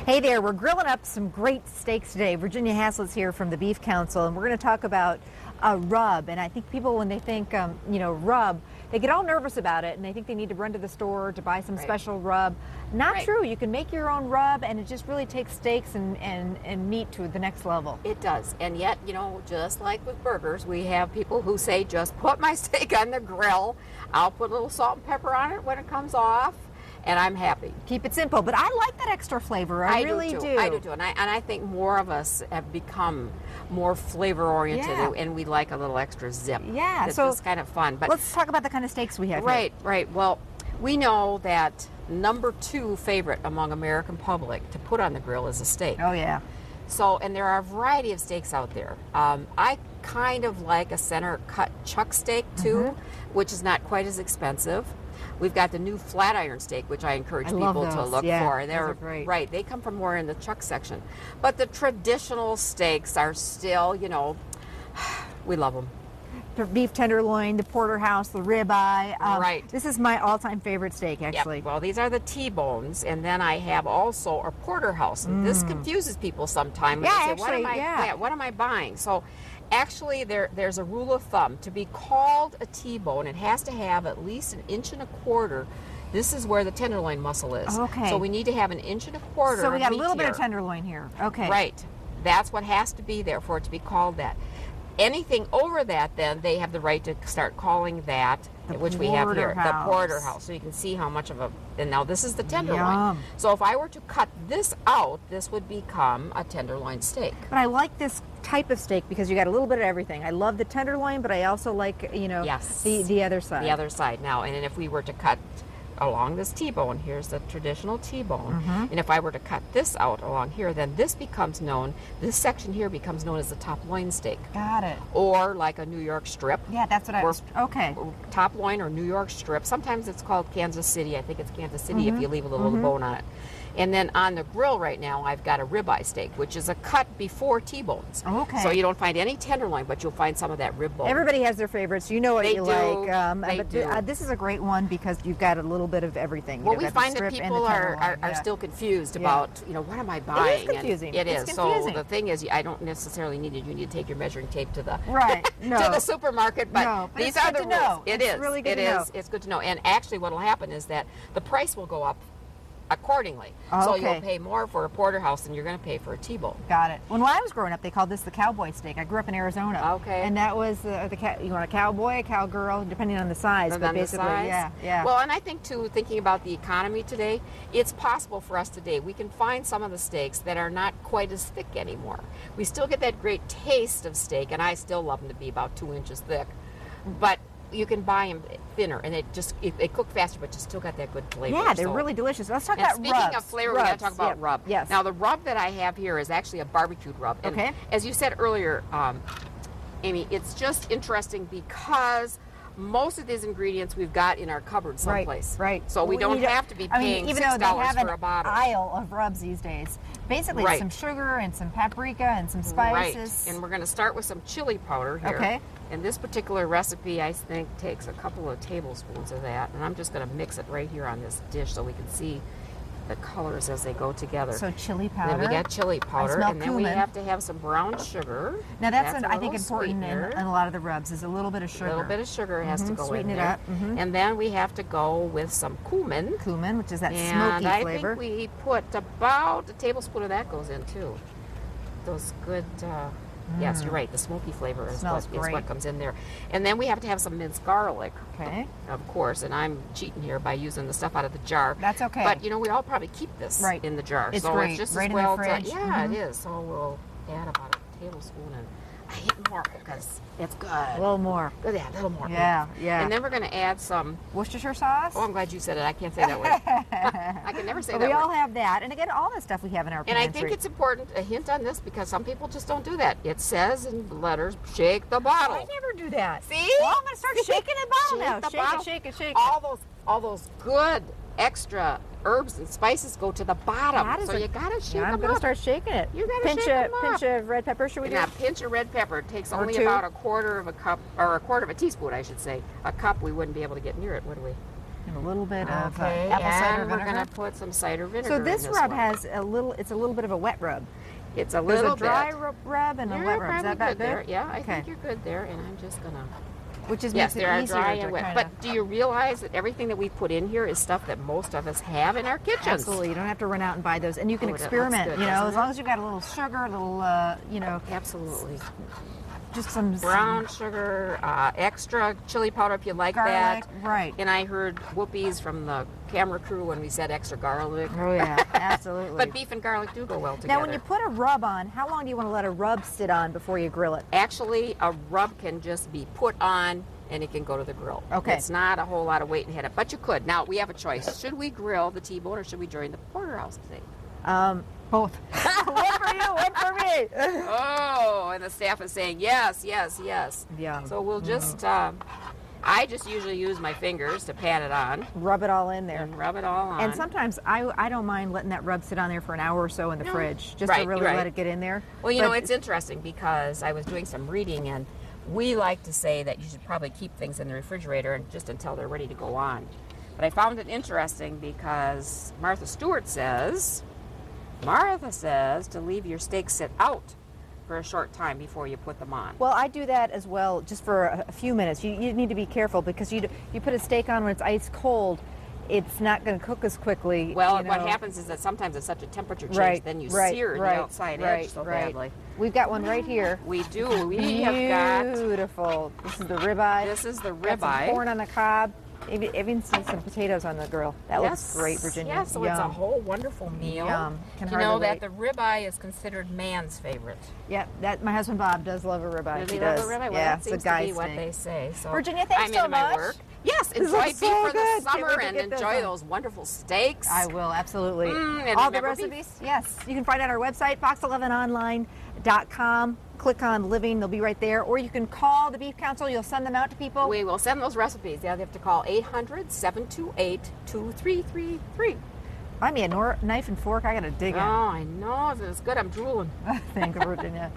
Hey there, we're grilling up some great steaks today. Virginia Hazlett's here from the Beef Council, and we're going to talk about rub. And I think people, when they think, rub, they get all nervous about it, and they think they need to run to the store to buy some special rub. Not true. You can make your own rub, and it just really takes steaks and meat to the next level. It does. And yet, just like with burgers, we have people who say, just put my steak on the grill. I'll put a little salt and pepper on it when it comes off, and I'm happy. Keep it simple, but I like that extra flavor. I really do. I do too, and I think more of us have become more flavor oriented, and we like a little extra zip. Yeah, it's so just kind of fun. But let's talk about the kind of steaks we have here. Right. Well, we know that #2 favorite among American public to put on the grill is a steak. Oh yeah. So, and there are a variety of steaks out there. I kind of like a center cut chuck steak too, which is not quite as expensive. We've got the new flat iron steak, which I encourage people to look for. They're great. Right. They come from more in the chuck section. But the traditional steaks are still, we love them. The beef tenderloin, the porterhouse, the ribeye. Right. This is my all-time favorite steak, actually. Yep. Well, these are the T-bones, and then I have also a porterhouse. And this confuses people sometimes. Yeah, they say, what am I buying? So actually, there's a rule of thumb. To be called a T-bone, it has to have at least 1.25 inches. This is where the tenderloin muscle is. Okay. So we need to have 1.25 inches. So we got a little bit here. of tenderloin here. Okay. Right. That's what has to be there for it to be called that. Anything over that, then, they have the right to start calling that, which we have here, the porterhouse. So you can see how much of a, and now this is the tenderloin. Yum. So if I were to cut this out, this would become a tenderloin steak. But I like this type of steak because you got a little bit of everything. I love the tenderloin, but I also like, Yes. the other side. The other side. Now, and then if we were to cut along this T-bone, here's the traditional T-bone, and if I were to cut this out along here, then this section here becomes known as the top loin steak. Got it. Or like a New York strip. Yeah, that's what I was, okay. Top loin or New York strip. Sometimes it's called Kansas City. I think it's Kansas City if you leave a little bone on it. And then on the grill right now, I've got a ribeye steak, which is a cut before T-bones. Okay. So you don't find any tenderloin, but you'll find some of that rib bone. Everybody has their favorites. You know what you like. They do. This is a great one because you've got a little bit of everything. Well, we find that people are still confused about, what am I buying? It is confusing. And it is. So the thing is, I don't necessarily need it. You need to take your measuring tape to the no. to the supermarket. But these are the rules. It is really good to know. It's good to know. And actually, what will happen is that the price will go up accordingly. Okay. So you'll pay more for a porterhouse than you're going to pay for a T-bone. Got it. When I was growing up, they called this the cowboy steak. I grew up in Arizona. Okay. And that was you want a cowboy, a cowgirl, depending on the size. But basically, yeah. Well, and I think too, thinking about the economy today, it's possible for us today. We can find some of the steaks that are not quite as thick anymore. We still get that great taste of steak, and I still love them to be about 2 inches thick. But you can buy them thinner, and they cook faster, but you still got that good flavor. Yeah, they're really delicious. Let's talk about rubs. Speaking of flavor, we got to talk about rub. Yes. Now, the rub that I have here is actually a barbecued rub. And as you said earlier, Amy, it's just interesting because most of these ingredients we've got in our cupboard someplace. Right. So we don't have to be paying even though they have $6 for a bottle. an aisle of rubs these days. Basically, some sugar and some paprika and some spices. Right. And we're going to start with some chili powder here. Okay. And this particular recipe, I think, takes a couple of tablespoons of that. And I'm just going to mix it right here on this dish so we can see the colors as they go together. So chili powder. Then we got chili powder, and then we have to have some brown sugar. Now that's I think important in a lot of the rubs is a little bit of sugar. A little bit of sugar has to go sweeten in it there. up. And then we have to go with some cumin. Cumin, which is that smoky flavor. And I think we put about a tablespoon of that goes in too. Those good. Yes, you're right. The smoky flavor is what comes in there. And then we have to have some minced garlic. Okay. Of course, and I'm cheating here by using the stuff out of the jar. That's okay. But, we all probably keep this in the jar. It's so great. It's just right as well in the fridge. it is. So we'll add about a tablespoon, and I hit more because it's good. A little more. Yeah, a little more. Yeah. And then we're going to add some Worcestershire sauce. Oh, I'm glad you said it. I can't say that word. I can never say that word. We all have that. And again, all the stuff we have in our pantry. And I think it's important, a hint on this, because some people just don't do that. It says in letters, shake the bottle. I never do that. See? Well, I'm going to start shaking the bottle now. Shake it. All those good extra herbs and spices go to the bottom. So you got to shake them up. I'm going to start shaking it. You got to shake them up. Pinch of red pepper, should we do? Yeah, pinch of red pepper. It takes only about a quarter of a cup, or a quarter of a teaspoon, I should say. A cup, we wouldn't be able to get near it, would we? And a little bit of Okay, apple cider and we're vinegar. going to put some cider vinegar So in this this rub one. has it's a little bit of a wet rub. It's a There's little a dry bit. rub and a You're wet rub. Is probably that about good there. good? Yeah, I Okay. think you're good there, and I'm just going to... Which just Yes, makes they are it easier dry to and wet. kind But do you realize that everything that we put in here is stuff that most of us have in our kitchens? Absolutely. You don't have to run out and buy those. And you can Oh, that looks experiment, good, you know, doesn't as it? long as you've got a little sugar, a little, you know, Absolutely. just some Brown sugar, extra chili powder if you like garlic. that. Right. And I heard whoopies from the camera crew when we said extra garlic. Oh, yeah, absolutely. But beef and garlic do go well together. Now, when you put a rub on, how long do you want to let a rub sit on before you grill it? Actually, a rub can just be put on and it can go to the grill. Okay. It's not a whole lot of weight and head up, but you could. Now, we have a choice. Should we grill the T-bone or should we join the porterhouse steak? Both. One for you, one for me. Oh, and the staff is saying yes, yes, yes. Yeah. So we'll just, I just usually use my fingers to pat it on Rub it all in there. and rub it all on. And sometimes I don't mind letting that rub sit on there for an hour or so in the fridge, just to Right, really right. let it get in there. Well, you know, But it's interesting because I was doing some reading and we like to say that you should probably keep things in the refrigerator and just until they're ready to go on. But I found it interesting because Martha says to leave your steaks sit out for a short time before you put them on. Well, I do that as well, just for a few minutes. You need to be careful because you put a steak on when it's ice cold, it's not going to cook as quickly. Well, you know. what happens is that sometimes it's such a temperature change, Right, then you right, sear right, the outside right, edge so right. badly. We've got one right here. We do. We have got, Beautiful. This is the ribeye. this is the Got some ribeye. corn on the cob. Even some potatoes on the grill. That looks great, Virginia. Yeah, so Yum. it's a whole wonderful meal. Yum. Can You know hardly that wait. the ribeye is considered man's favorite. Yeah, that my husband Bob does love a ribeye. Does he he love does. a ribeye? Well, Yeah, that it's a seems guy to be what steak. they say. So Virginia, thanks I'm so into my much. work. Yes, This enjoy looks beef so for good. the Can't summer wait to and get those enjoy on. those wonderful steaks. I will, absolutely. And All the remember beef. recipes, yes. You can find it on our website, fox11online.com. Click on Living, they'll be right there. Or you can call the Beef Council, you'll send them out to people. We will send those recipes. Yeah, they have to call 800-728-2333. Buy me a knife and fork, I gotta dig Oh, I know. If it's good, I'm drooling. in. Thank you, Virginia.